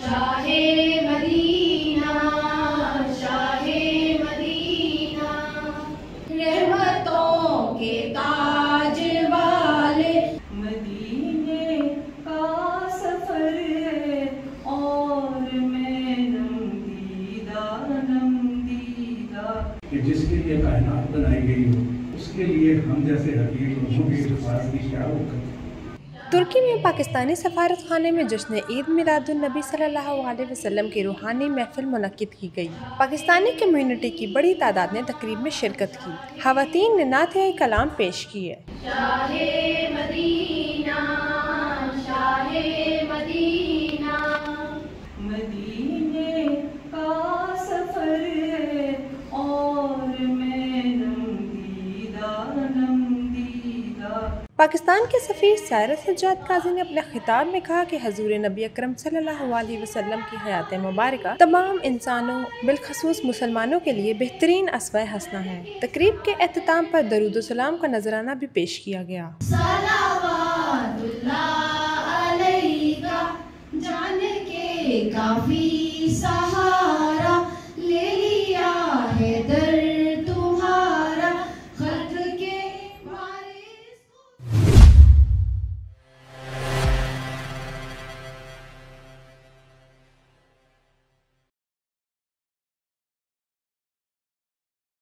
Shah Medina, Shah Medina, रहमतों के ताज वाले मदीने का सफर है और मैं नमदीदा नमदीदा। कि जिसके लिए कायनात बनाई गई हो उसके लिए हम जैसे हकीर लोगों की हिफाजत की क्या होगा। तुर्की में पाकिस्तानी सफारत खाने में जश्न ईद मिलादुन नबी सल्लल्लाहु अलैहि वसल्लम की रूहानी महफिल मुनक्किद की गई। पाकिस्तानी कम्युनिटी की बड़ी तादाद ने तकरीब में शिरकत की। खवातीन ने नाते कलाम पेश किए। शाहे मदीना, शाहे मदीना, मदीने का सफर है और मैं नमदीदा नमदीदा। पाकिस्तान के सफ़ीर सायरस सज्जाद काजी ने अपने खिताब में कहा कि हजूर नबी अकरम सल्लल्लाहु अलैहि वसल्लम की हयात मुबारका तमाम इंसानों बिलखसूस मुसलमानों के लिए बेहतरीन अस्वा हसना है। तकरीब के एहतताम पर दरूद सलाम का नजराना भी पेश किया गया। सलावतुल्लाह अलैका, जान के काफी सहा